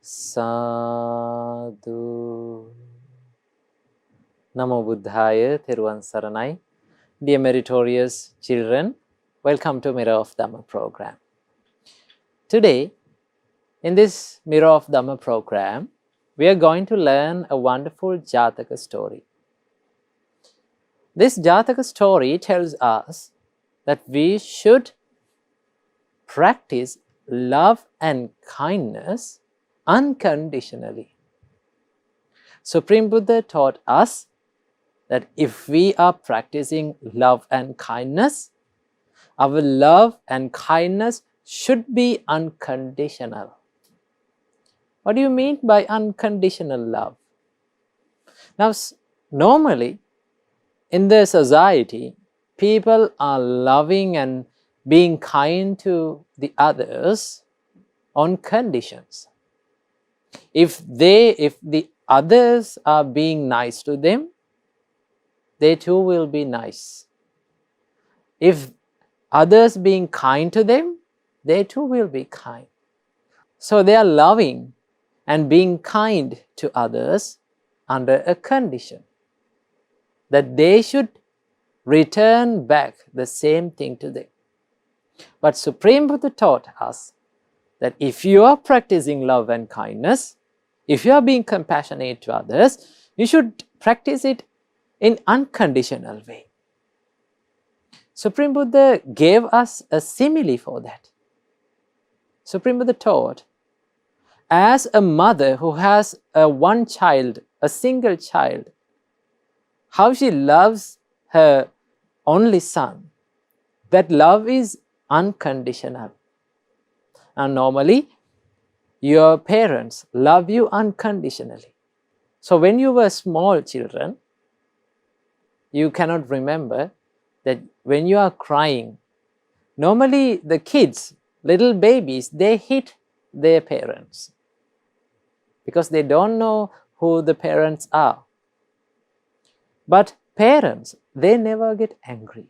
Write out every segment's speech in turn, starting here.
Sadhu. Namo Buddhaya, Theruvan Saranai. Dear meritorious children, welcome to Mirror of Dhamma program. Today, in this Mirror of Dhamma program, we are going to learn a wonderful Jataka story. This Jataka story tells us that we should practice love and kindness unconditionally. Supreme Buddha taught us that if we are practicing love and kindness, our love and kindness should be unconditional. What do you mean by unconditional love? Now, normally in the society, people are loving and being kind to the others on conditions. If the others are being nice to them, they too will be nice. If others being kind to them, they too will be kind. So they are loving and being kind to others under a condition that they should return back the same thing to them. But Supreme Buddha taught us that if you are practicing love and kindness, if you are being compassionate to others, you should practice it in unconditional way. Supreme Buddha gave us a simile for that. Supreme Buddha taught, as a mother who has one child, a single child, how she loves her only son, that love is unconditional. And normally, your parents love you unconditionally. So when you were small children, you cannot remember that when you are crying, normally the kids, little babies, they hit their parents because they don't know who the parents are. But parents, they never get angry.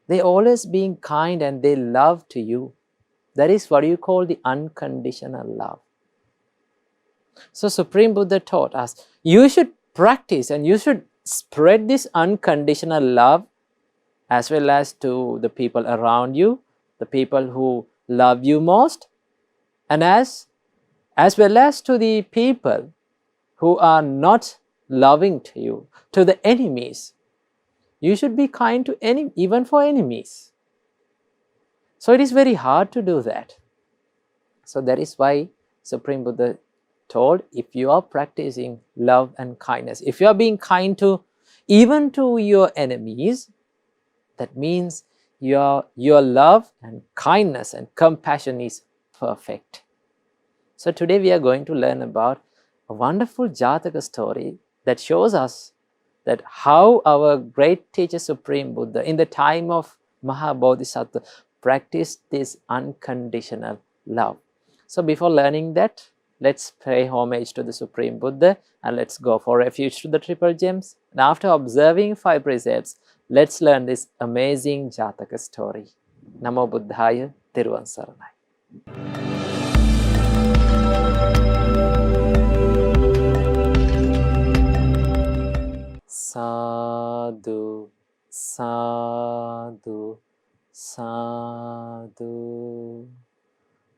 They always being kind and they love to you. That is what you call the unconditional love. So Supreme Buddha taught us, you should practice and you should spread this unconditional love as well as to the people around you, the people who love you most, and as well as to the people who are not loving to you, to the enemies. You should be kind to even for enemies. So it is very hard to do that. So that is why Supreme Buddha told, if you are practicing love and kindness, if you are being kind to even to your enemies, that means your love and kindness and compassion is perfect. So today we are going to learn about a wonderful Jataka story that shows us that how our great teacher Supreme Buddha in the time of Bodhisattva practiced this unconditional love. So before learning that, let's pay homage to the Supreme Buddha and let's go for refuge to the Triple Gems. And after observing 5 precepts, let's learn this amazing Jataka story. Namo Buddhaya, Theruvan Saranai. Sadhu, sadhu, sadhu.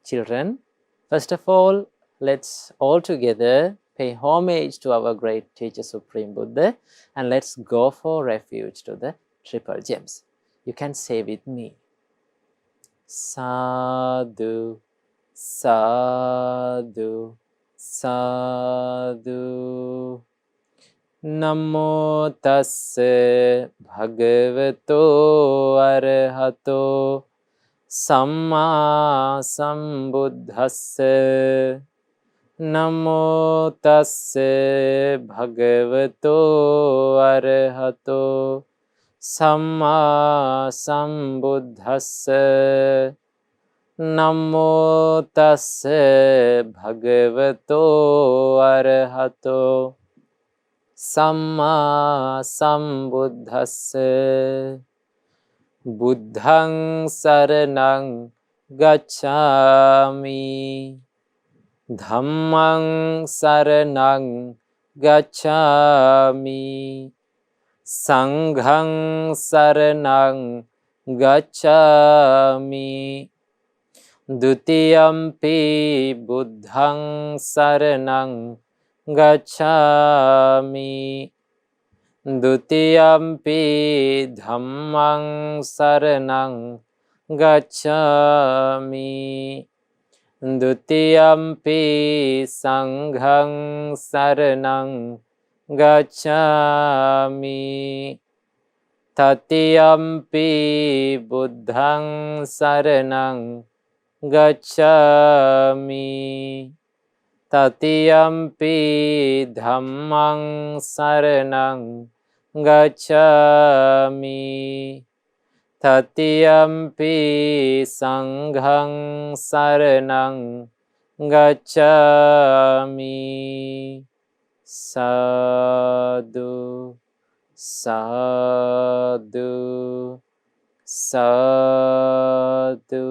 Children, first of all, let's all together pay homage to our great teacher Supreme Buddha and let's go for refuge to the Triple Gems. You can say with me. Sadhu, sadhu, sadhu. Namo tassa bhagavato arahato samma sambuddhassa. Namo tassa bhagavato arahato samma sambuddhassa. Namo tassa bhagavato arahato samma sambuddhassa. Buddhang saranang gacchami. Dhammang saranang gacchami. Sanghang saranang gacchami. Dutiyampi buddhang saranang gacchami. Dutiyampi dhammang saranang gacchami. Dutiyampi sanghang saranang gacchami. Tatiyampi buddhang saranang gacchami. Tatiyampi dhammang saranang gacchami. Tatiyampi sanghang saranang gacchami. Sadhu, sadhu, sadhu.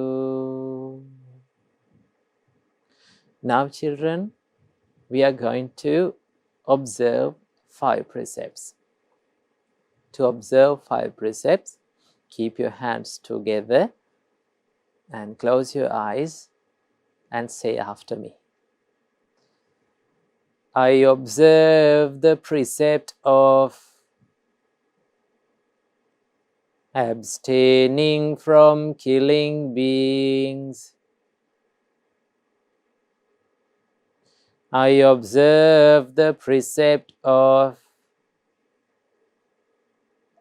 Now, children, we are going to observe 5 precepts. To observe 5 precepts, keep your hands together and close your eyes and say after me. I observe the precept of abstaining from killing beings. I observe the precept of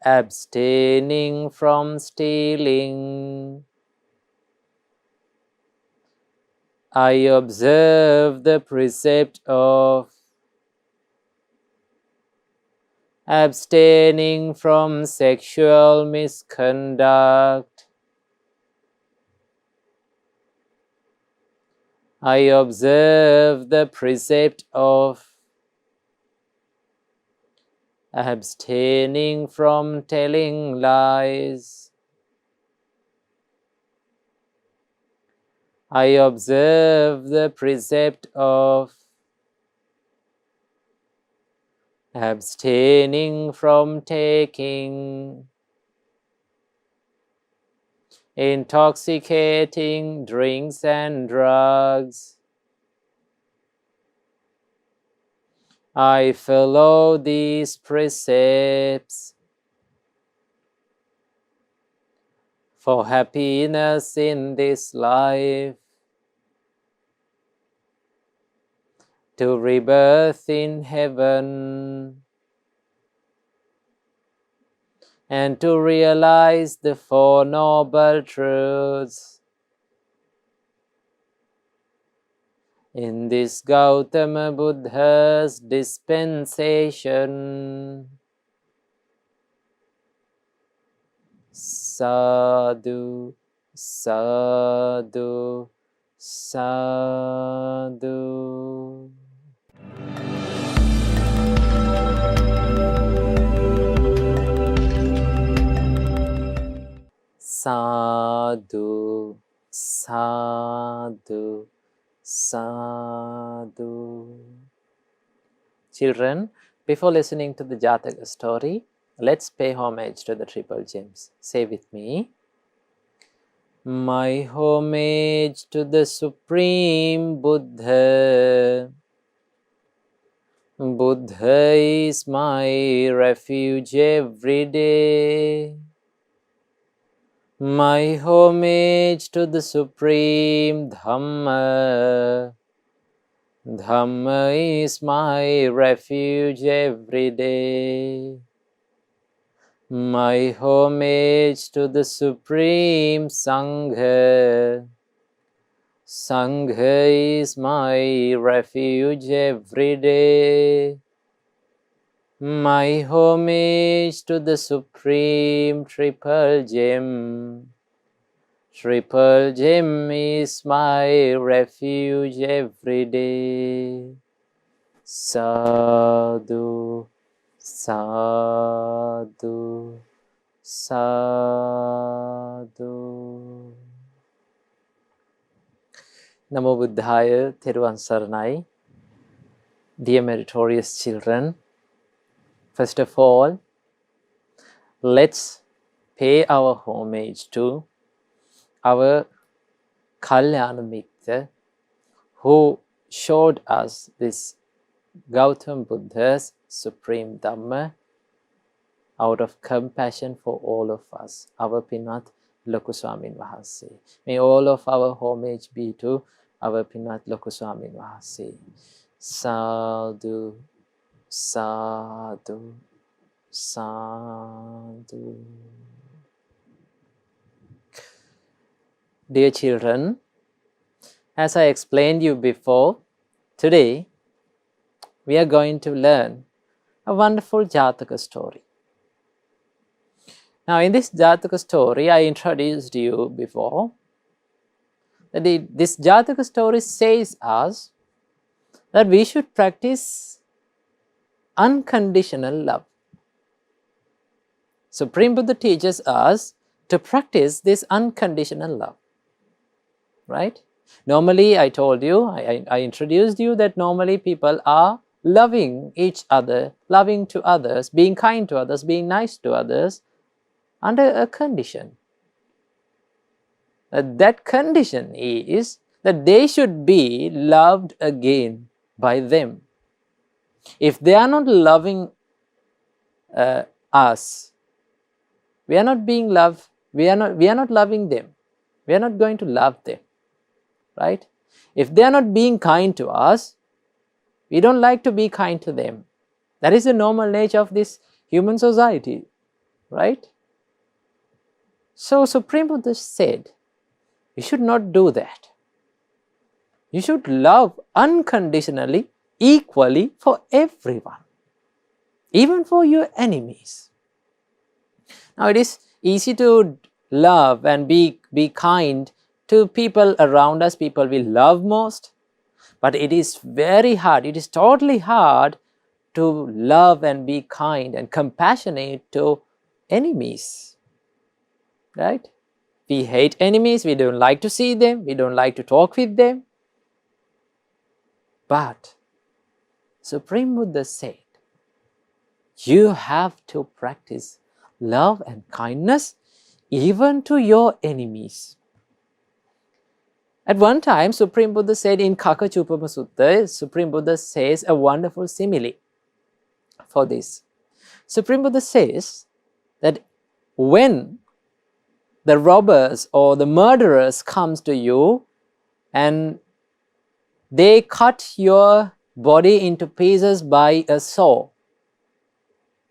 abstaining from stealing. I observe the precept of abstaining from sexual misconduct. I observe the precept of abstaining from telling lies. I observe the precept of abstaining from taking intoxicating drinks and drugs. I follow these precepts for happiness in this life, to rebirth in heaven, and to realize the 4 noble truths. In this Gautama Buddha's dispensation. Sadhu, sadhu, sadhu. Sadhu, sadhu, sadhu. Children, before listening to the Jataka story, let's pay homage to the triple gems. Say with me. My homage to the Supreme Buddha. Buddha is my refuge every day. My homage to the Supreme Dhamma. Dhamma is my refuge every day. My homage to the Supreme Sangha. Sangha is my refuge every day. My homage to the Supreme Triple Gem. Triple Gem is my refuge every day. Sadhu, sadhu, sadhu. Namo Buddhaya, Theruvan Saranai. Dear meritorious children, first of all, let's pay our homage to our Kalyana Mitra who showed us this Gautam Buddha's supreme Dhamma out of compassion for all of us, our Pinwath Swaminwahansa. May all of our homage be to our Pinwath Swaminwahansa. Sadhu, sadhu, sadhu. Dear children, as I explained you before, today we are going to learn a wonderful Jataka story. Now, in this Jataka story, I introduced you before that this Jataka story says us that we should practice unconditional love. Supreme Buddha teaches us to practice this unconditional love, right? Normally, I told you, I introduced you that normally people are loving each other, loving to others, being kind to others, being nice to others under a condition. That condition is that they should be loved again by them. If they are not loving us, we are not being loved, we are not loving them, we are not going to love them, right? If they are not being kind to us, we don't like to be kind to them. That is the normal nature of this human society, right? So Supreme Buddha said, you should not do that. You should love unconditionally, equally for everyone, even for your enemies. Now, it is easy to love and be kind to people around us, people we love most, but it is very hard, it is totally hard to love and be kind and compassionate to enemies, right? We hate enemies, we don't like to see them, we don't like to talk with them. But Supreme Buddha said, you have to practice love and kindness even to your enemies. At one time, Supreme Buddha said in Kakachupama Sutta, Supreme Buddha says a wonderful simile for this. Supreme Buddha says that when the robbers or the murderers comes to you and they cut your body into pieces by a saw,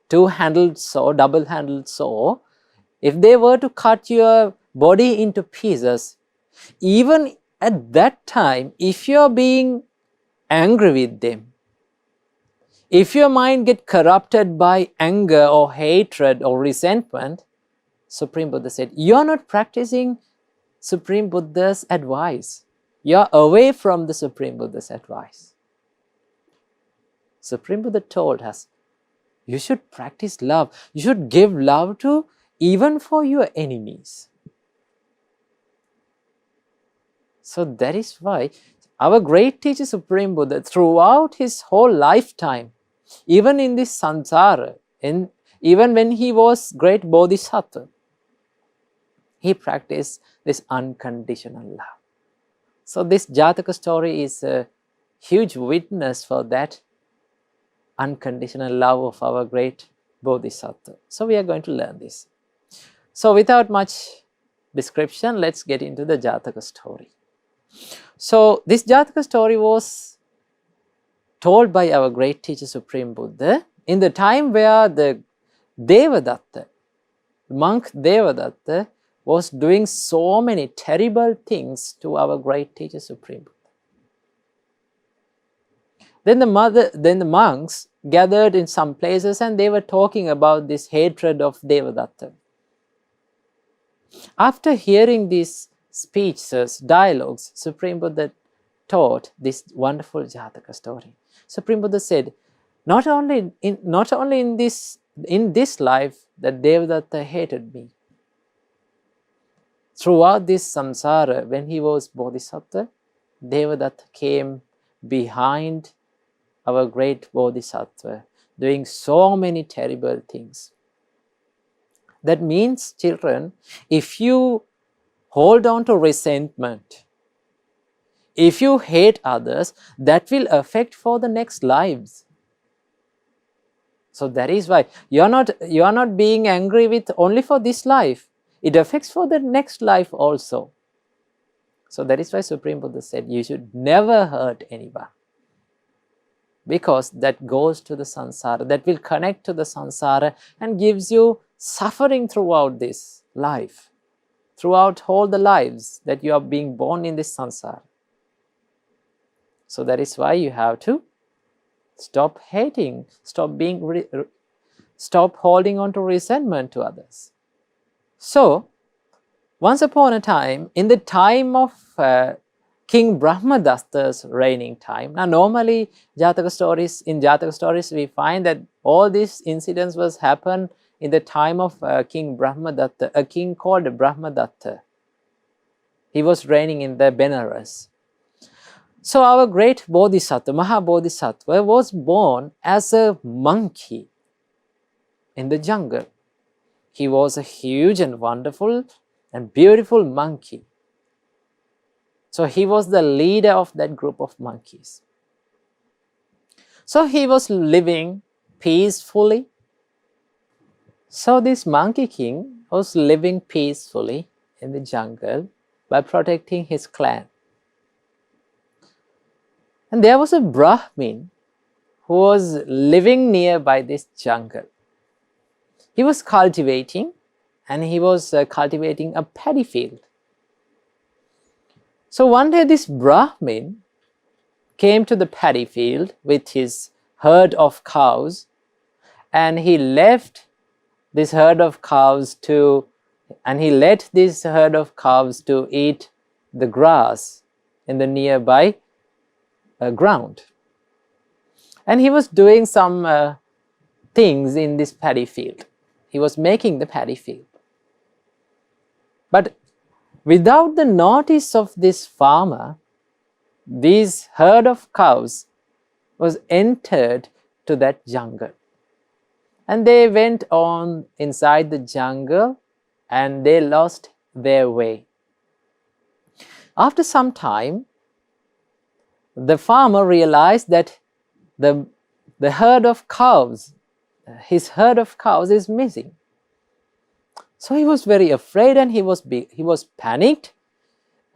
two-handled saw, double-handled saw, if they were to cut your body into pieces, even at that time, if you're being angry with them, if your mind gets corrupted by anger or hatred or resentment, Supreme Buddha said, you're not practicing Supreme Buddha's advice. You're away from the Supreme Buddha's advice. Supreme Buddha told us, you should practice love. You should give love to even for your enemies. So that is why our great teacher Supreme Buddha, throughout his whole lifetime, even in this samsara, even when he was great Bodhisattva, he practiced this unconditional love. So this Jataka story is a huge witness for that unconditional love of our great Bodhisattva. So we are going to learn this. So without much description, let's get into the Jataka story. So this Jataka story was told by our great teacher Supreme Buddha in the time where the Devadatta, monk Devadatta, was doing so many terrible things to our great teacher Supreme Buddha. Then the monks gathered in some places and they were talking about this hatred of Devadatta. After hearing these speeches, dialogues, Supreme Buddha taught this wonderful Jataka story. Supreme Buddha said, not only in this life that Devadatta hated me. Throughout this samsara, when he was Bodhisattva, Devadatta came behind our great Bodhisattva, doing so many terrible things. That means, children, if you hold on to resentment, if you hate others, that will affect for the next lives. So that is why you are not being angry with only for this life. It affects for the next life also. So that is why Supreme Buddha said you should never hurt anyone, because that goes to the samsara, that will connect to the samsara and gives you suffering throughout this life, throughout all the lives that you are being born in this samsara. So that is why you have to stop hating, stop holding on to resentment to others. So, once upon a time, in the time of King Brahmadatta's reigning time, now normally in Jataka stories we find that all these incidents was happened in the time of King Brahmadatta, a king called Brahmadatta. He was reigning in the Benares. So our great Bodhisattva, Mahabodhisattva, was born as a monkey in the jungle. He was a huge and wonderful and beautiful monkey. So he was the leader of that group of monkeys. So he was living peacefully. So this monkey king was living peacefully in the jungle by protecting his clan. And there was a Brahmin who was living nearby this jungle. He was cultivating, and he was cultivating a paddy field. So one day this Brahmin came to the paddy field with his herd of cows, and he left this herd of cows and he let this herd of cows to eat the grass in the nearby ground. And he was doing some things in this paddy field. He was making the paddy field. But without the notice of this farmer, this herd of cows was entered to that jungle. And they went on inside the jungle and they lost their way. After some time, the farmer realized that the herd of cows, his herd of cows is missing. So he was very afraid, and he was panicked,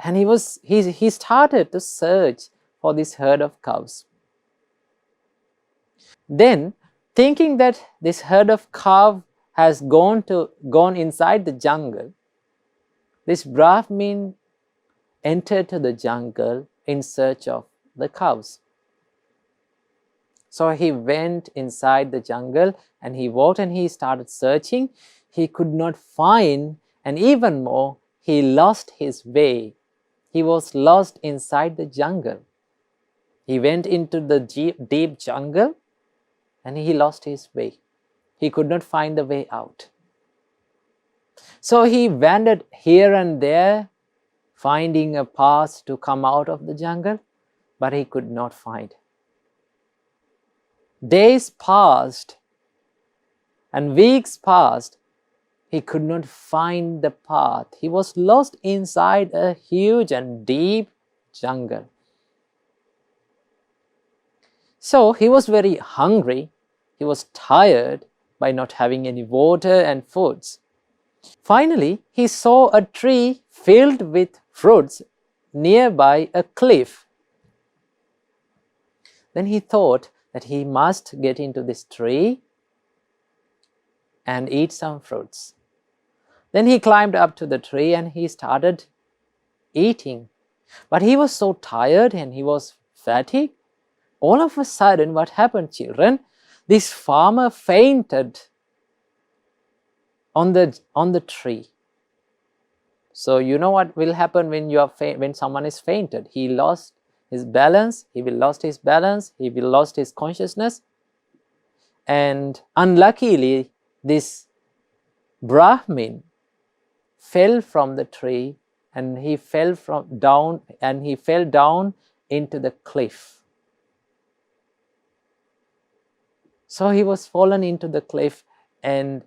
and he started to search for this herd of cows. Then, thinking that this herd of cow has gone inside the jungle, this Brahmin entered to the jungle in search of the cows. So he went inside the jungle and he walked and he started searching. He could not find, and even more, he lost his way. He was lost inside the jungle. He went into the deep jungle and he lost his way. He could not find the way out. So he wandered here and there, finding a path to come out of the jungle, but he could not find. Days passed and weeks passed. He could not find the path. He was lost inside a huge and deep jungle. So he was very hungry. He was tired by not having any water and foods. Finally, he saw a tree filled with fruits nearby a cliff. Then he thought that he must get into this tree and eat some fruits. Then he climbed up to the tree and he started eating. But he was so tired and he was fatigued. All of a sudden, what happened, children? This farmer fainted on the tree. So you know what will happen when someone is fainted? He lost his balance. He will lost his balance. He will lost his consciousness. And unluckily, this Brahmin fell from the tree and he fell down into the cliff. So he was fallen into the cliff, and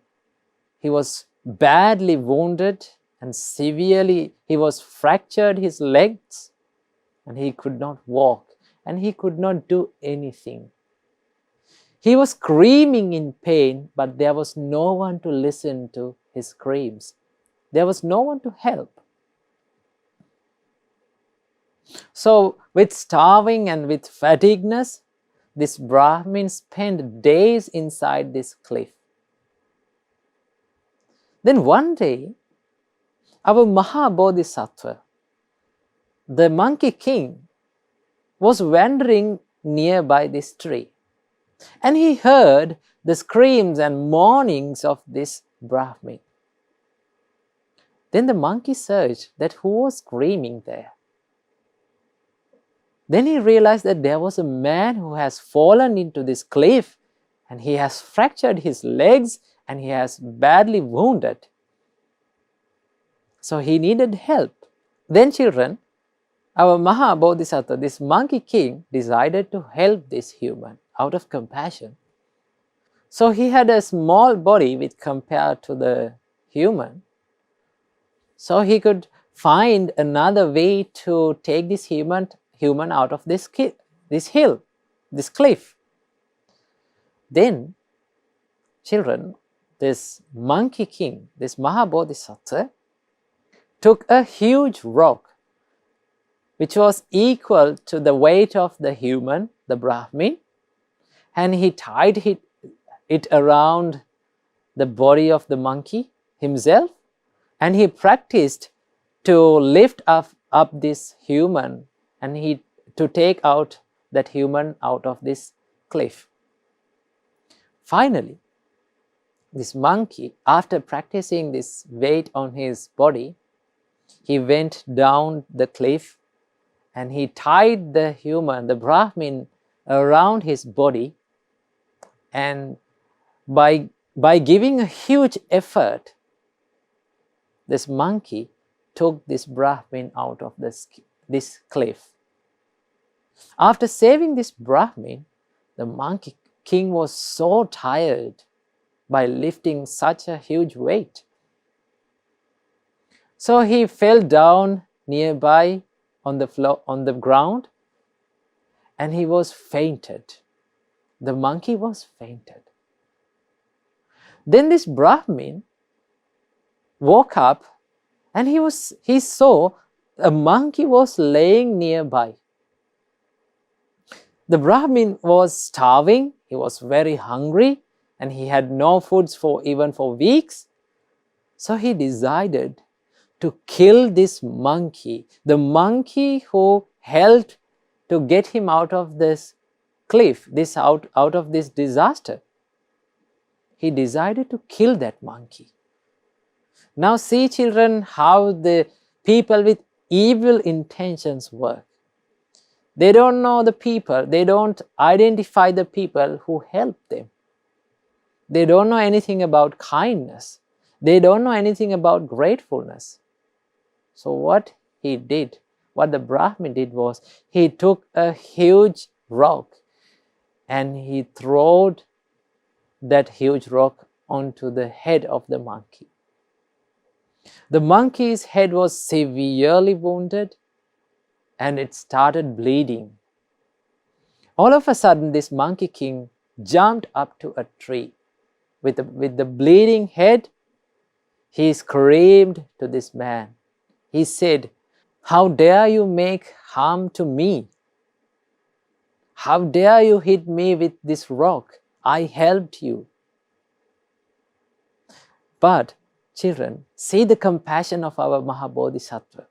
he was badly wounded and severely, he was fractured his legs, and he could not walk, and he could not do anything. He was screaming in pain, but there was no one to listen to his screams. There was no one to help. So with starving and with fatigueness, this Brahmin spent days inside this cliff. Then one day, our Bodhisattva, the monkey king, was wandering nearby this tree, and he heard the screams and moanings of this Brahmin. Then the monkey searched that who was screaming there. Then he realized that there was a man who has fallen into this cliff, and he has fractured his legs, and he has badly wounded. So he needed help. Then children, our Bodhisattva, this monkey king, decided to help this human out of compassion. So he had a small body with compared to the human. So he could find another way to take this human out of this hill, this cliff. Then, children, this monkey king, this Bodhisattva, took a huge rock which was equal to the weight of the human, the Brahmin, and he tied it around the body of the monkey himself, and he practiced to lift up this human, and to take out that human out of this cliff. Finally, this monkey, after practicing this weight on his body, he went down the cliff, and he tied the human, the Brahmin, around his body, and by giving a huge effort, this monkey took this Brahmin out of this cliff. After saving this Brahmin, the monkey king was so tired by lifting such a huge weight. So he fell down nearby on the ground, and he was fainted. The monkey was fainted. Then this Brahmin woke up, and he saw a monkey was laying nearby. The Brahmin was starving, he was very hungry, and he had no foods even for weeks. So he decided to kill this monkey, the monkey who helped to get him out of this cliff, out of this disaster. He decided to kill that monkey. Now see, children, how the people with evil intentions work. They don't know the people, they don't identify the people who help them. They don't know anything about kindness. They don't know anything about gratefulness. So what the Brahmin did was, he took a huge rock and he threw that huge rock onto the head of the monkey. The monkey's head was severely wounded, and it started bleeding. All of a sudden, this monkey king jumped up to a tree. With the bleeding head, he screamed to this man. He said, "How dare you make harm to me? How dare you hit me with this rock? I helped you." But children, see the compassion of our Bodhisattva.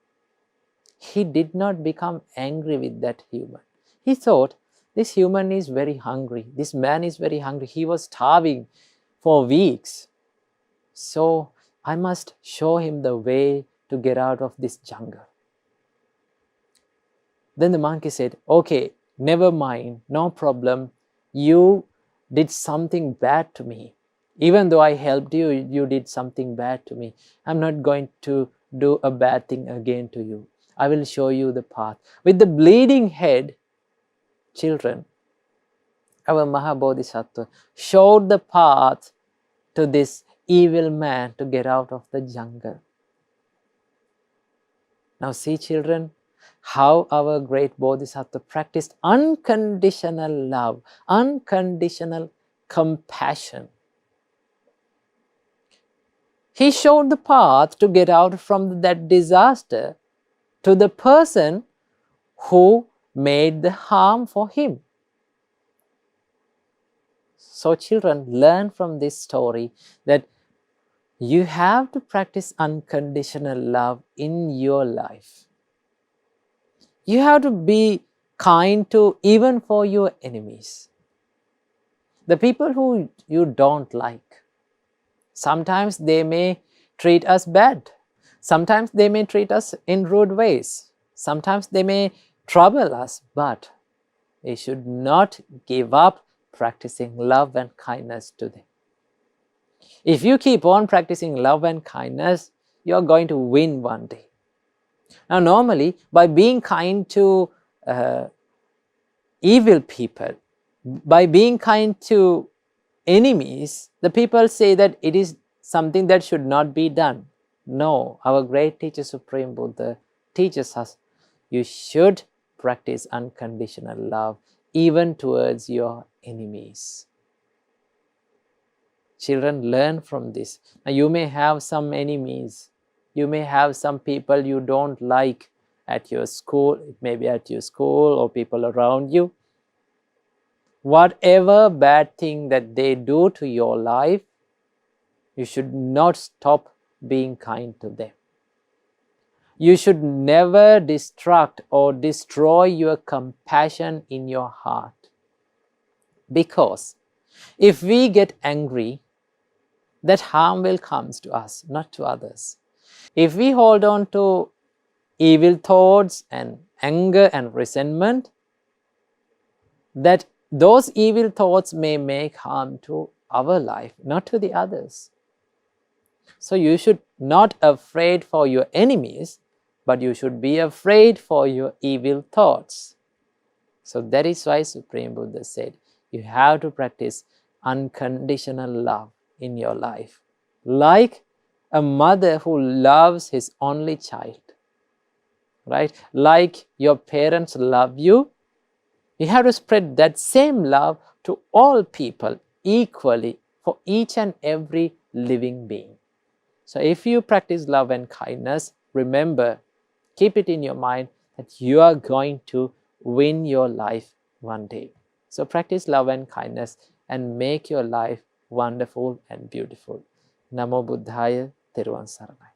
He did not become angry with that human. He thought, this human is very hungry. This man is very hungry. He was starving for weeks. So I must show him the way to get out of this jungle. Then the monkey said, "Okay, never mind, no problem. You did something bad to me. Even though I helped you, you did something bad to me. I'm not going to do a bad thing again to you. I will show you the path. With the bleeding head, children, our Mahabodhisattva showed the path to this evil man to get out of the jungle. Now see, children, how our great Bodhisattva practiced unconditional love, unconditional compassion. He showed the path to get out from that disaster to the person who made the harm for him. So children, learn from this story that you have to practice unconditional love in your life. You have to be kind to even for your enemies. The people who you don't like. Sometimes they may treat us bad. Sometimes they may treat us in rude ways. Sometimes they may trouble us, but we should not give up practicing love and kindness to them. If you keep on practicing love and kindness, you are going to win one day. Now normally, by being kind to evil people, by being kind to enemies, the people say that it is something that should not be done. No, our great teacher Supreme Buddha teaches us you should practice unconditional love even towards your enemies. Children, learn from this. Now you may have some enemies. You may have some people you don't like at your school. It may be at your school or people around you. Whatever bad thing that they do to your life, you should not stop being kind to them. You should never destruct or destroy your compassion in your heart. Because if we get angry, that harm will come to us, not to others. If we hold on to evil thoughts and anger and resentment, that those evil thoughts may make harm to our life, not to the others. So you should not be afraid for your enemies, but you should be afraid for your evil thoughts. So that is why Supreme Buddha said, you have to practice unconditional love in your life. Like a mother who loves his only child. Right? Like your parents love you, you have to spread that same love to all people equally for each and every living being. So if you practice love and kindness, remember, keep it in your mind that you are going to win your life one day. So practice love and kindness and make your life wonderful and beautiful. Namo Buddhaya, Theruvan Saranai.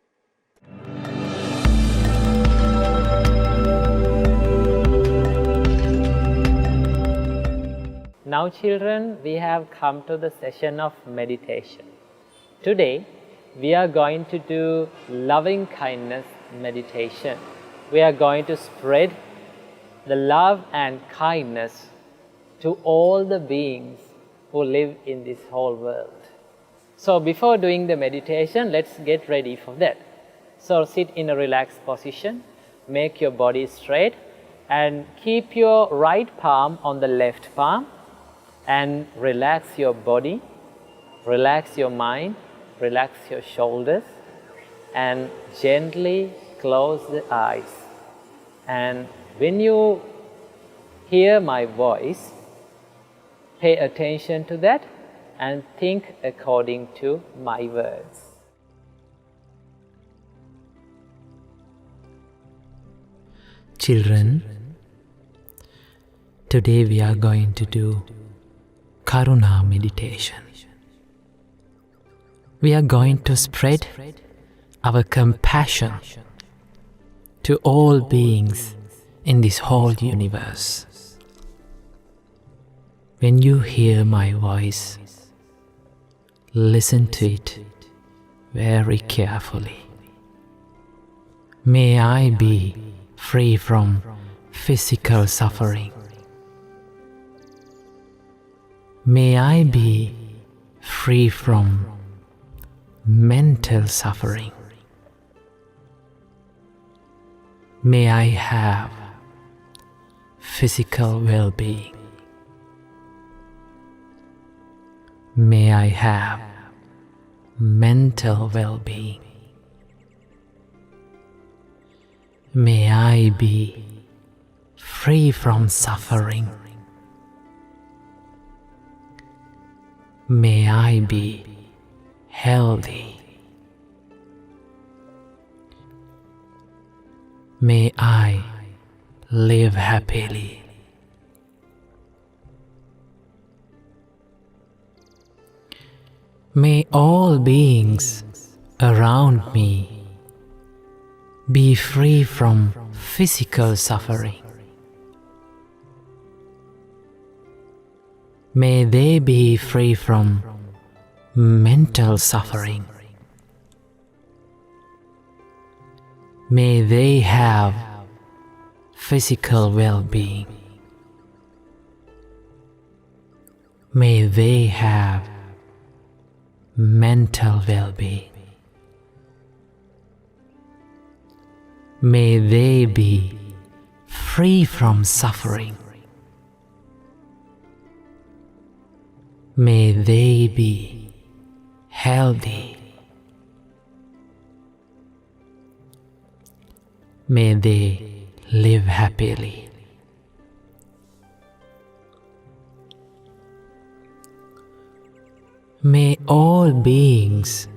Now children, we have come to the session of meditation. Today, we are going to do loving kindness meditation. We are going to spread the love and kindness to all the beings who live in this whole world. So before doing the meditation, let's get ready for that. So sit in a relaxed position, make your body straight, and keep your right palm on the left palm, and relax your body, relax your mind, relax your shoulders, and gently close the eyes. And when you hear my voice, pay attention to that and think according to my words. Children, today we are going to do Karuna meditation. We are going to spread our compassion to all beings in this whole universe. When you hear my voice, listen to it very carefully. May I be free from physical suffering. May I be free from mental suffering. May I have physical well-being. May I have mental well-being. May I be free from suffering. May I be healthy. May I live happily. May all beings around me be free from physical suffering. May they be free from mental suffering. May they have physical well-being. May they have mental well-being. May they be free from suffering. May they be healthy. May they live happily. May all beings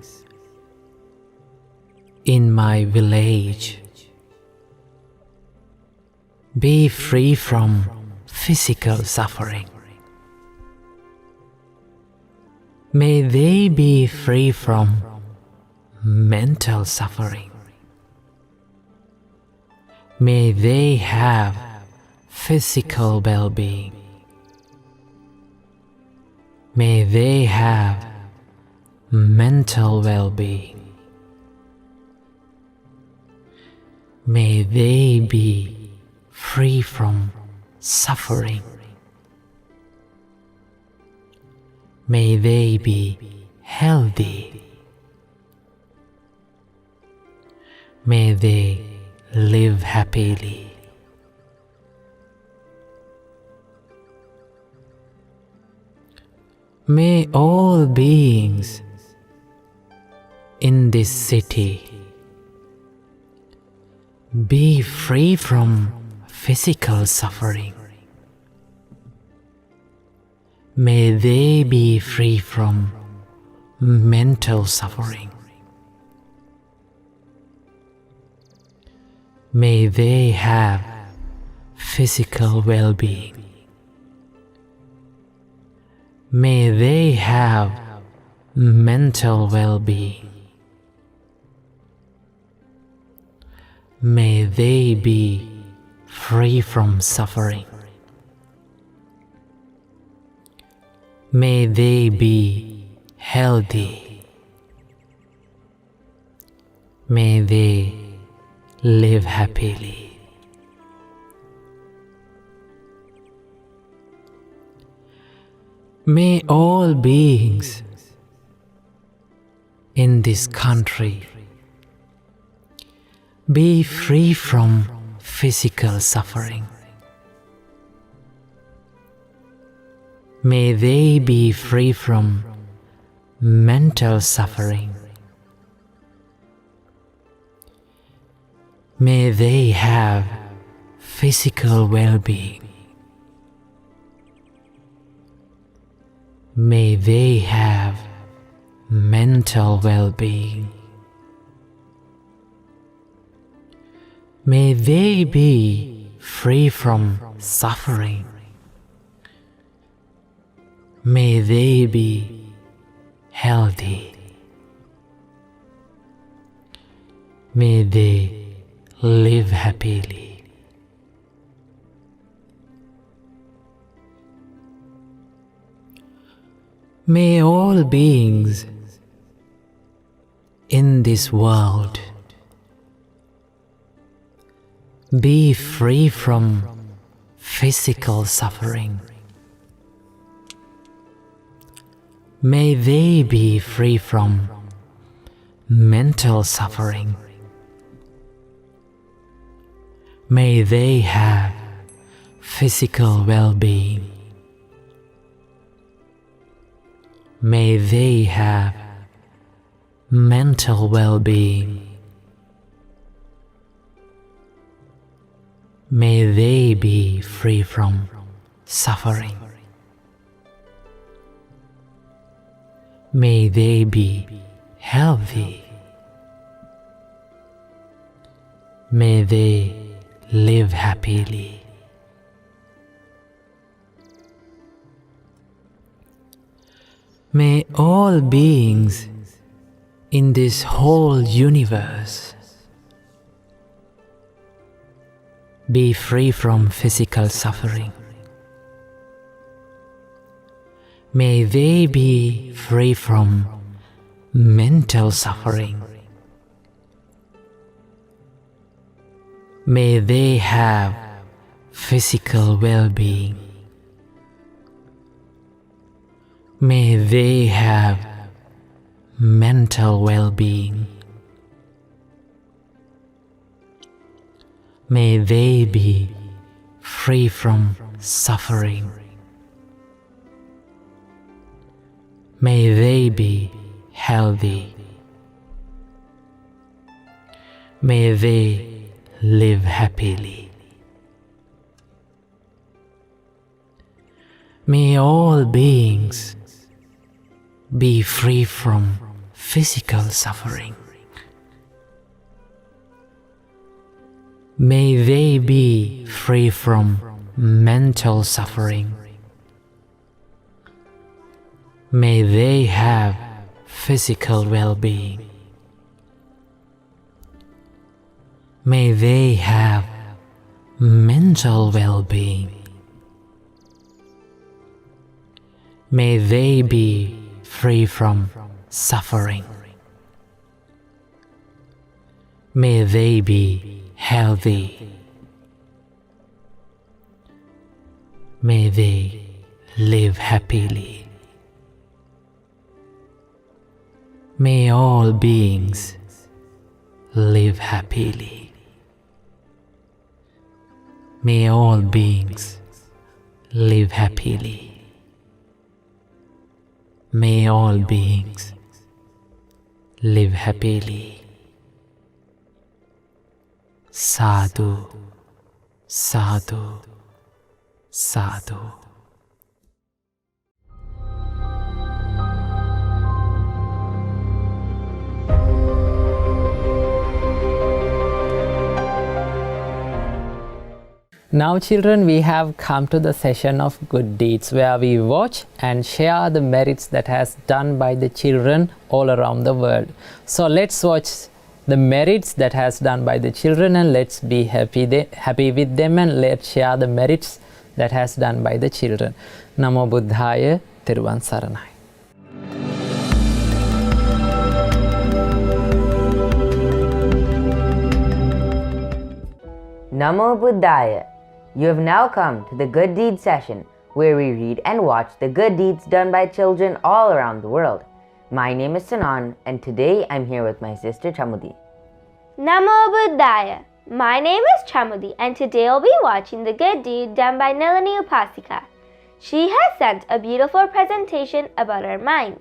in my village be free from physical suffering. May they be free from mental suffering. May they have physical well-being. May they have mental well-being. May they be free from suffering. May they be healthy. May they live happily. May all beings in this city be free from physical suffering. May they be free from mental suffering. May they have physical well-being. May they have mental well-being. May they be free from suffering. May they be healthy. May they live happily. May all beings in this country be free from physical suffering. May they be free from mental suffering. May they have physical well-being. May they have mental well-being. May they be free from suffering. May they be healthy. May they live happily. May all beings in this world be free from physical suffering. May they be free from mental suffering. May they have physical well-being. May they have mental well-being. May they be free from suffering. May they be healthy. May they live happily. May all beings in this whole universe be free from physical suffering. May they be free from mental suffering. May they have physical well-being. May they have mental well-being. May they be free from suffering. May they be healthy. May they live happily. May all beings be free from physical suffering. May they be free from mental suffering. May they have physical well-being. May they have mental well-being. May they be free from suffering. May they be healthy. May they live happily. May all beings live happily. May all beings live happily. May all beings live happily. Sadhu, sadhu, sadhu. Now children, we have come to the session of good deeds where we watch and share the merits that has done by the children all around the world. So let's watch the merits that has done by the children and let's be happy with them and let's share the merits that has done by the children. Namo Buddhaya, Theruvan Saranai. Namo Buddhaya. You have now come to the Good Deeds session, where we read and watch the good deeds done by children all around the world. My name is Sanan, and today I'm here with my sister Chamudi. Namo Buddhaya. My name is Chamudi, and today I'll be watching the good deed done by Nalini Upasika. She has sent a beautiful presentation about our mind.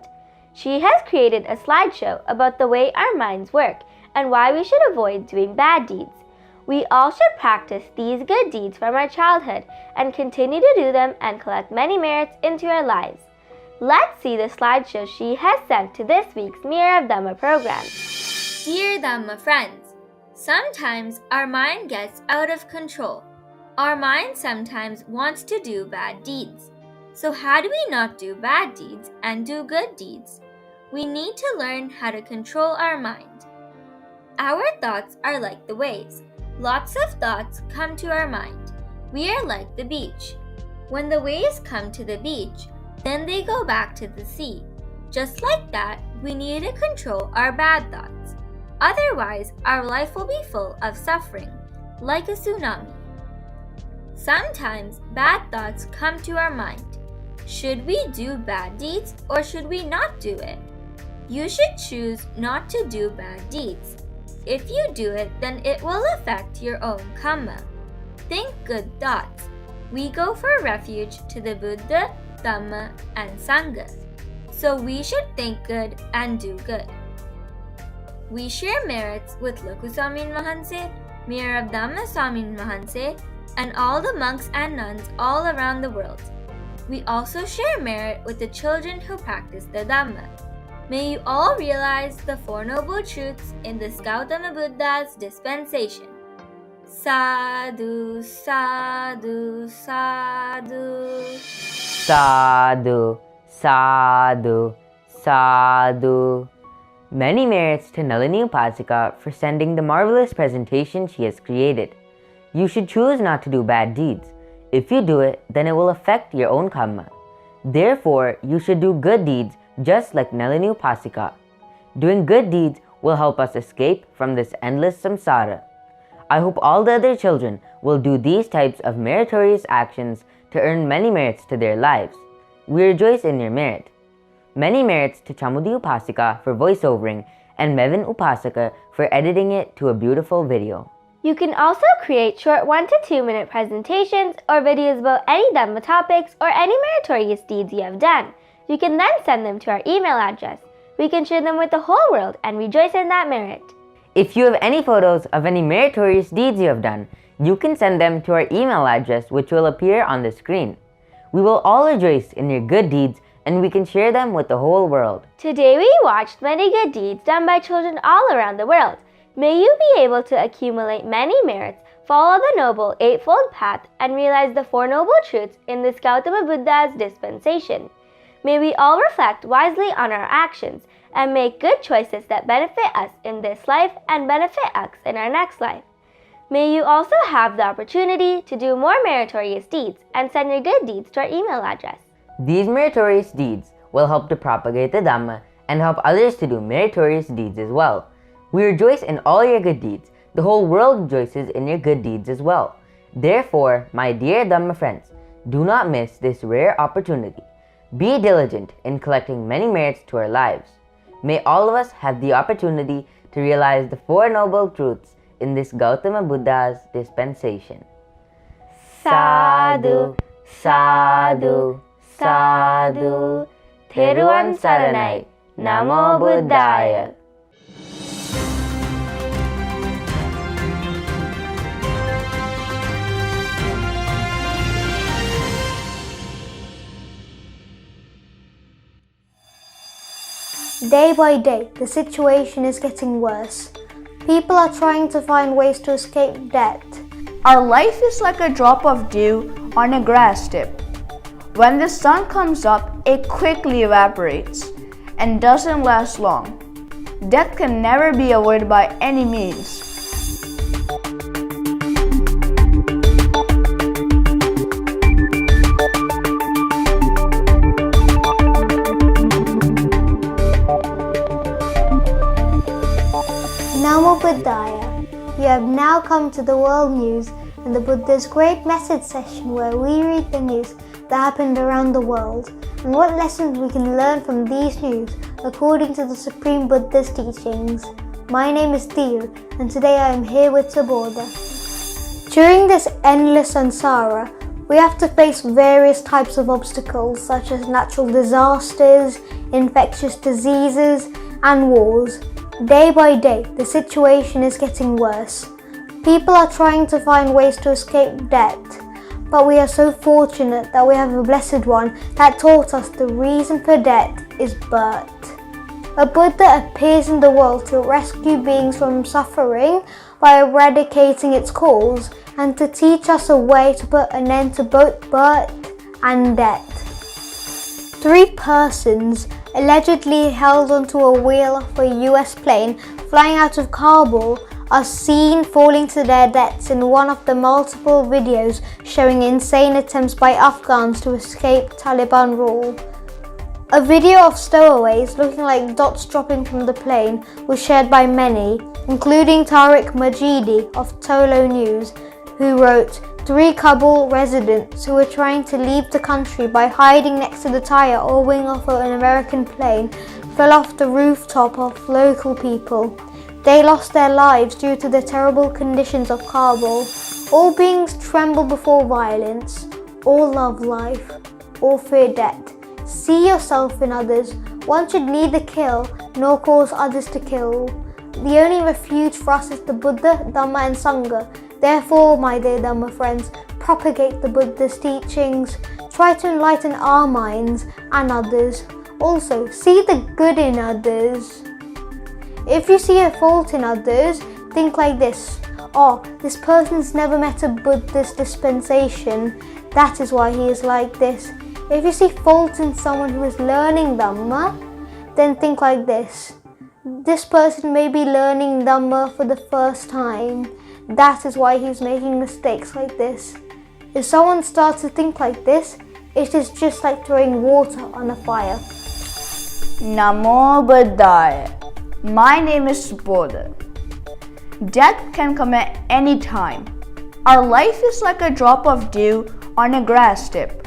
She has created a slideshow about the way our minds work and why we should avoid doing bad deeds. We all should practice these good deeds from our childhood and continue to do them and collect many merits into our lives. Let's see the slideshow she has sent to this week's Mirror of Dhamma program. Dear Dhamma Friends, sometimes our mind gets out of control. Our mind sometimes wants to do bad deeds. So how do we not do bad deeds and do good deeds? We need to learn how to control our mind. Our thoughts are like the waves. Lots of thoughts come to our mind. We are like the beach. When the waves come to the beach, then they go back to the sea. Just like that, we need to control our bad thoughts. Otherwise, our life will be full of suffering, like a tsunami. Sometimes bad thoughts come to our mind. Should we do bad deeds or should we not do it? You should choose not to do bad deeds. If you do it, then it will affect your own karma. think good thoughts. We go for refuge to the Buddha, Dhamma, and Sangha. So we should think good and do good. We share merits with Loku Swaminwahansa, Mayor of Dhamma Swaminwahansa, and all the monks and nuns all around the world. We also share merit with the children who practice the Dhamma. May you all realize the Four Noble Truths in this Gautama Buddha's dispensation. Sadhu, sadhu, sadhu. Sadhu, sadhu, sadhu. Many merits to Nalini Upasika for sending the marvelous presentation she has created. You should choose not to do bad deeds. If you do it, then it will affect your own karma. Therefore, you should do good deeds just like Nalini Upasika. Doing good deeds will help us escape from this endless samsara. I hope all the other children will do these types of meritorious actions to earn many merits to their lives. We rejoice in your merit. Many merits to Chamudi Upasika for voiceovering and Mevin Upasika for editing it to a beautiful video. You can also create short 1 to 2 minute presentations or videos about any Dhamma topics or any meritorious deeds you have done. You can then send them to our email address. We can share them with the whole world and rejoice in that merit. If you have any photos of any meritorious deeds you have done, you can send them to our email address which will appear on the screen. We will all rejoice in your good deeds and we can share them with the whole world. Today we watched many good deeds done by children all around the world. May you be able to accumulate many merits, follow the Noble Eightfold Path, and realize the Four Noble Truths in this Gautama Buddha's dispensation. May we all reflect wisely on our actions and make good choices that benefit us in this life and benefit us in our next life. May you also have the opportunity to do more meritorious deeds and send your good deeds to our email address. These meritorious deeds will help to propagate the Dhamma and help others to do meritorious deeds as well. We rejoice in all your good deeds. The whole world rejoices in your good deeds as well. Therefore, my dear Dhamma friends, do not miss this rare opportunity. Be diligent in collecting many merits to our lives. May all of us have the opportunity to realize the Four Noble Truths in this Gautama Buddha's dispensation. Sadhu, sadhu, sadhu. Theruvan Saranai. Namo Buddhaya. Day by day, the situation is getting worse. People are trying to find ways to escape debt. Our life is like a drop of dew on a grass tip. When the sun comes up, it quickly evaporates and doesn't last long. Death can never be avoided by any means. Namo Buddhaya. You have now come to the world news and the Buddha's great message session where we read the news that happened around the world and what lessons we can learn from these news according to the Supreme Buddha's teachings. My name is Theo and today I am here with Theravada. During this endless samsara, we have to face various types of obstacles such as natural disasters, infectious diseases and wars. Day by day, the situation is getting worse. People are trying to find ways to escape debt, but we are so fortunate that we have a Blessed One that taught us the reason for debt is birth. A Buddha appears in the world to rescue beings from suffering by eradicating its cause and to teach us a way to put an end to both birth and debt. 3 persons allegedly held onto a wheel of a US plane flying out of Kabul are seen falling to their deaths in one of the multiple videos showing insane attempts by Afghans to escape Taliban rule. A video of stowaways looking like dots dropping from the plane was shared by many, including Tariq Majidi of Tolo News, who wrote, 3 Kabul residents who were trying to leave the country by hiding next to the tire or wing of an American plane fell off the rooftop of local people. They lost their lives due to the terrible conditions of Kabul. All beings tremble before violence, all love life, all fear death. See yourself in others. One should neither kill nor cause others to kill. The only refuge for us is the Buddha, Dhamma and Sangha. Therefore, my dear Dhamma friends, propagate the Buddha's teachings. Try to enlighten our minds and others. Also, see the good in others. If you see a fault in others, think like this. Oh, this person's never met a Buddhist dispensation. That is why he is like this. If you see fault in someone who is learning Dhamma, then think like this. This person may be learning Dhamma for the first time. That is why he is making mistakes like this. If someone starts to think like this, it is just like throwing water on a fire. Namo Buddhaya. My name is Bodha. Death can come at any time. Our life is like a drop of dew on a grass tip.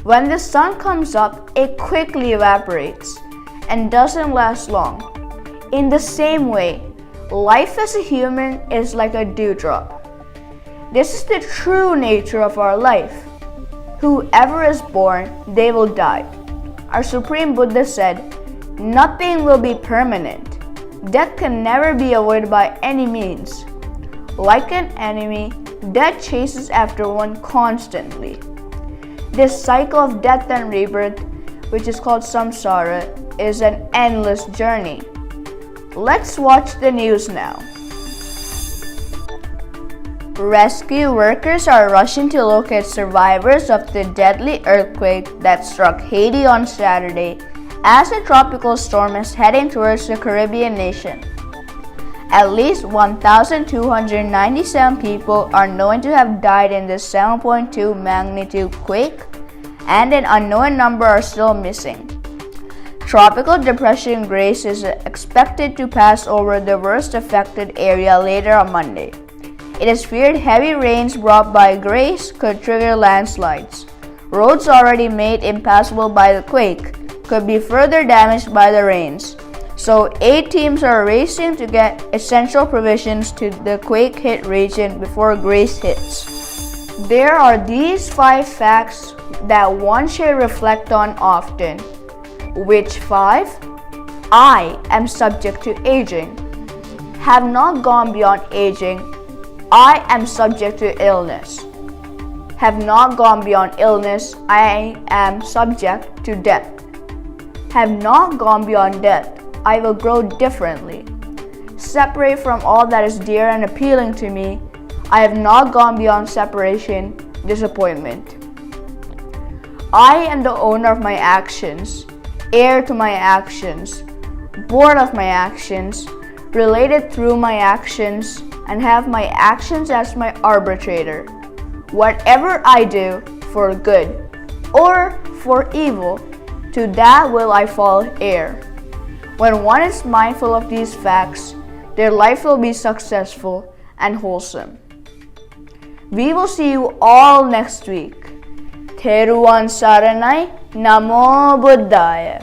When the sun comes up, it quickly evaporates and doesn't last long. In the same way, life as a human is like a dewdrop. This is the true nature of our life. Whoever is born, they will die. Our Supreme Buddha said, nothing will be permanent. Death can never be avoided by any means. Like an enemy, death chases after one constantly. This cycle of death and rebirth, which is called samsara, is an endless journey. Let's watch the news now. Rescue workers are rushing to locate survivors of the deadly earthquake that struck Haiti on Saturday as a tropical storm is heading towards the Caribbean nation. At least 1,297 people are known to have died in the 7.2 magnitude quake, and an unknown number are still missing. Tropical Depression Grace is expected to pass over the worst affected area later on Monday. It is feared heavy rains brought by Grace could trigger landslides. Roads already made impassable by the quake could be further damaged by the rains. So 8 teams are racing to get essential provisions to the quake-hit region before Grace hits. There are these 5 facts that one should reflect on often. Which 5? I am subject to aging. Have not gone beyond aging. I am subject to illness. Have not gone beyond illness. I am subject to death. Have not gone beyond death. I will grow differently. Separate from all that is dear and appealing to me. I have not gone beyond separation, disappointment. I am the owner of my actions, heir to my actions, born of my actions, related through my actions, and have my actions as my arbitrator. Whatever I do for good or for evil, to that will I fall heir. When one is mindful of these facts, their life will be successful and wholesome. We will see you all next week. Theruvan Saranai, Namo Buddhaya.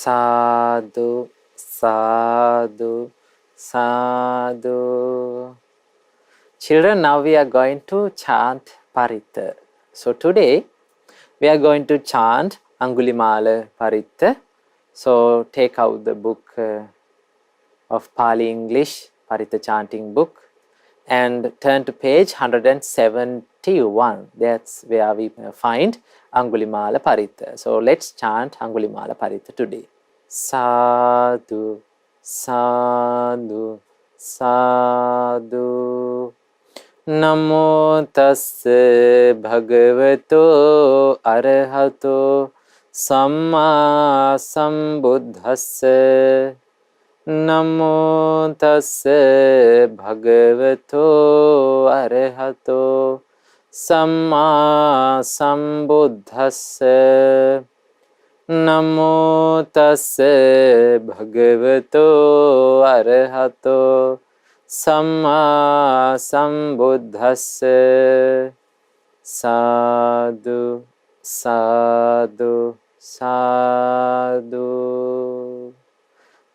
Sadhu, sadhu, sadhu. Children, now we are going to chant Pirith. So today we are going to chant Angulimala Pirith. So take out the book of Pali English, Pirith chanting book, and turn to page 171. That's where we find Angulimala Pirith. So let's chant Angulimala Pirith today. Sadhu, sadhu, sadhu. Namo tassa bhagavato arahato samma sambuddhassa. Namo tassa bhagavato arahato samma sambuddhassa. Namo tassa bhagavato arahato samma sambuddhassa. Sadhu, sadhu, sadhu.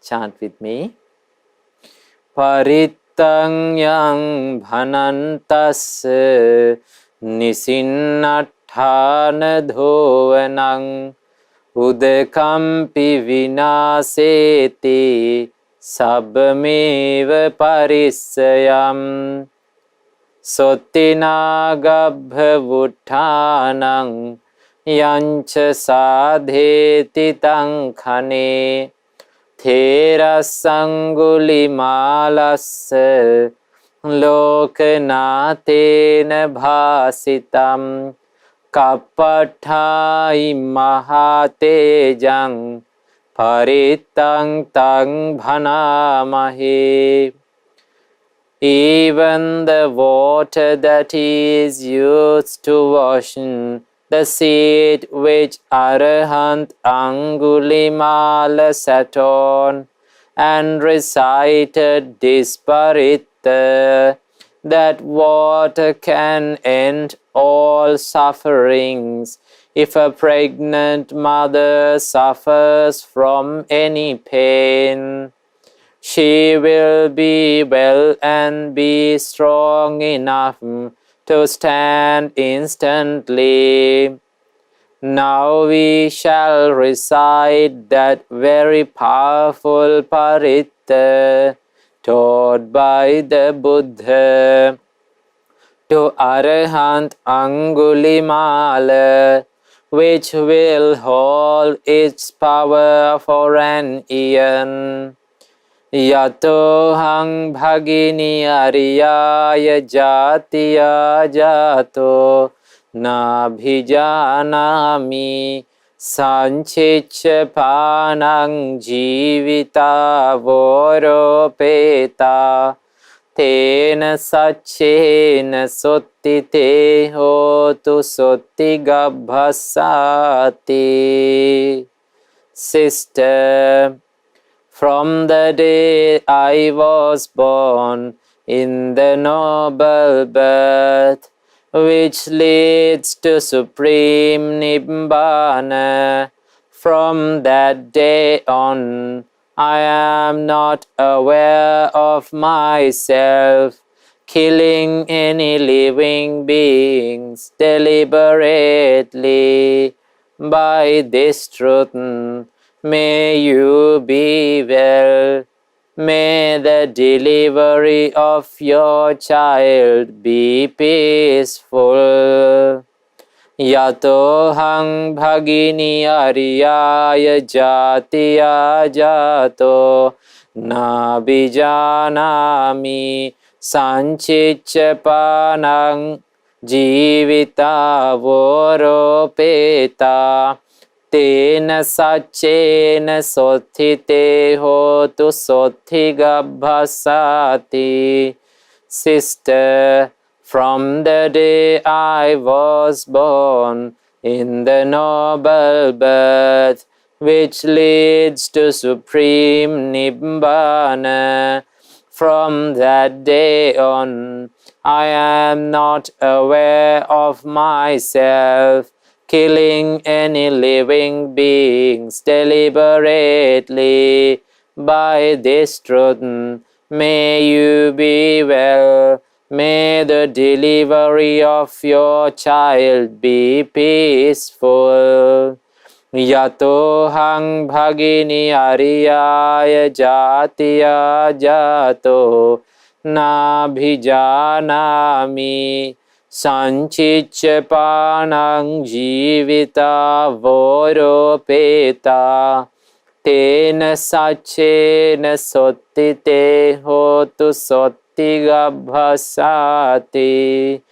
Chant with me. Parittang yang bhanantassa nisinnatthana dhovanang udakampi vinaseti sabbameva parissayam. Sottinagabhavuttanang yancha sadheti tang khane Therasangulimalassa lokanatena bhasitam kappathai mahatejang parittang tang bhanamahe. Even the water that is used to wash the seat which Arahant Angulimala sat on and recited this Paritta, that water can end all sufferings. If a pregnant mother suffers from any pain, she will be well and be strong enough to stand instantly. Now we shall recite that very powerful Paritta taught by the Buddha to Arahant Angulimala, which will hold its power for an eon. Yatohang bhagini ariyaya jatiya jato nabhijanami sanchicha panang jivita voropeta tena sachena sottite hotu sottigabhasati. Sister, from the day I was born in the noble birth, which leads to supreme Nibbana, from that day on, I am not aware of myself killing any living beings deliberately. By this truth, may you be well. May the delivery of your child be peaceful. Yatohang bhagini ariyaya jatiya jato nabhijanami sanchicha panang jivita voropeta tena sachena sothite hotu sottigabhasati. Sister, from the day I was born in the noble birth, which leads to supreme Nibbana, from that day on, I am not aware of myself killing any living beings deliberately. By this truth, may you be well. May the delivery of your child be peaceful. Yatohang bhagini ariyaya jatiya jato nabhijanami sanchicha panang jivita voropeta tena sachena sottite hotu sottigabhasati.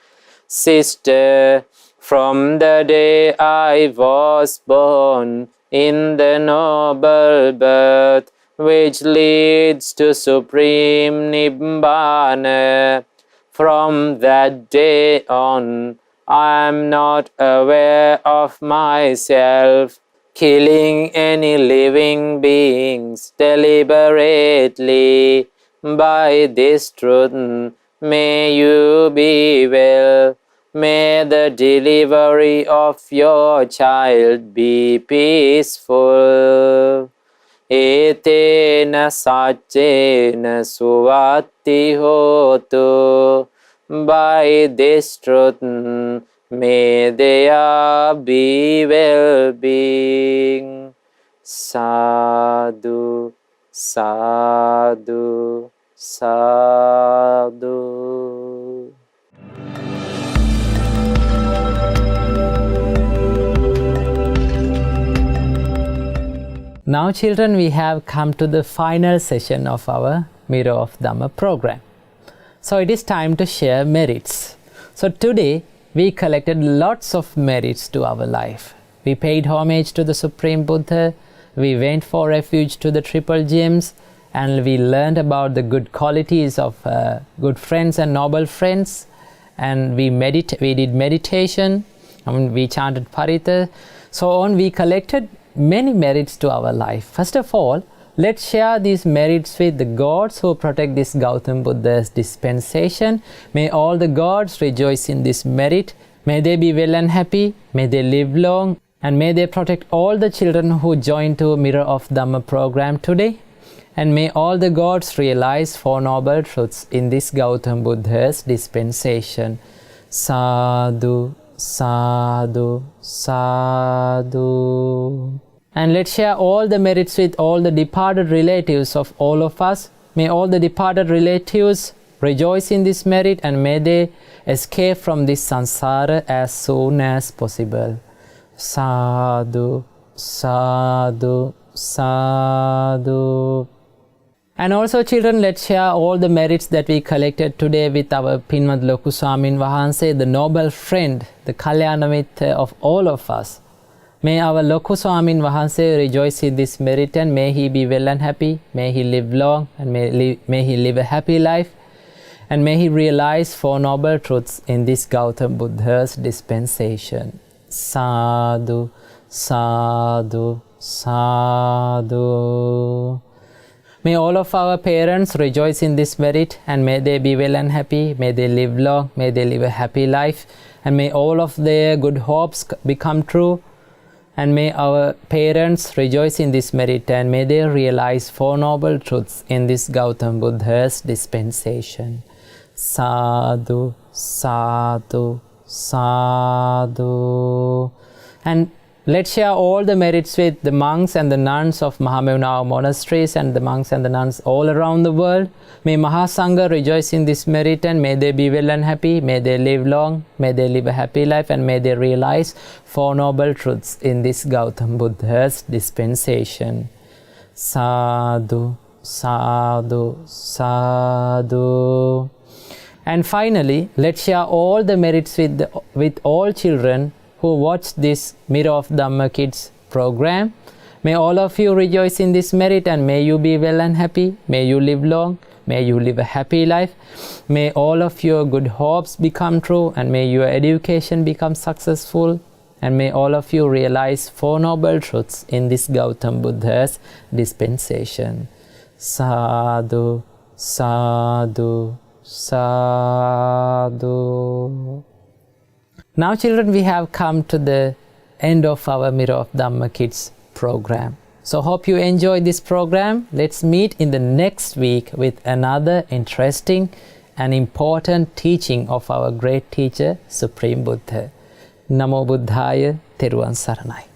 Sister, from the day I was born in the noble birth, which leads to supreme Nibbana, from that day on, I am not aware of myself killing any living beings deliberately. By this truth, may you be well. May the delivery of your child be peaceful. Etena saccena suvatti hotu. By this truth, may there be well-being. Sadhu, sadhu, sadhu. Now children, we have come to the final session of our Mirror of Dhamma program. So it is time to share merits. So today we collected lots of merits to our life. We paid homage to the Supreme Buddha, we went for refuge to the Triple Gems, and we learned about the good qualities of good friends and noble friends, and we did meditation, and we chanted Pirith. So on, we collected many merits to our life. First of all, let's share these merits with the gods who protect this Gautam Buddha's dispensation. May all the gods rejoice in this merit. May they be well and happy. May they live long. And may they protect all the children who join to Mirror of Dhamma program today. And may all the gods realize Four Noble Truths in this Gautam Buddha's dispensation. Sadhu, sadhu, sadhu. And let's share all the merits with all the departed relatives of all of us. May all the departed relatives rejoice in this merit, and may they escape from this samsara as soon as possible. Sadhu, sadhu, sadhu. And also children, let's share all the merits that we collected today with our Pinwath Swaminwahansa, the noble friend, the Kalyana Mitra of all of us. May our Lokku Swaminwahansa rejoice in this merit, and may he be well and happy, may he live long, and may he live a happy life, and may he realize Four Noble Truths in this Gautam Buddha's dispensation. Sadhu, sadhu, sadhu. May all of our parents rejoice in this merit, and may they be well and happy, may they live long, may they live a happy life, and may all of their good hopes become true. And may our parents rejoice in this merit, and may they realize Four Noble Truths in this Gautam Buddha's dispensation. Sadhu, sadhu, sadhu. And let's share all the merits with the monks and the nuns of Mahamevnawa monasteries and the monks and the nuns all around the world. May Mahasangha rejoice in this merit, and may they be well and happy, may they live long, may they live a happy life, and may they realize Four Noble Truths in this Gautam Buddha's dispensation. Sadhu, sadhu, sadhu. And finally, let's share all the merits with all children who watch this Mirror of Dhamma Kids program. May all of you rejoice in this merit, and may you be well and happy, may you live long, may you live a happy life, may all of your good hopes become true, and may your education become successful, and may all of you realize Four Noble Truths in this Gautam Buddha's dispensation. Sadhu, sadhu, sadhu. Now children, we have come to the end of our Mirror of Dhamma Kids program. So hope you enjoy this program. Let's meet in the next week with another interesting and important teaching of our great teacher, Supreme Buddha. Namo Buddhaya, Theruvan Saranai.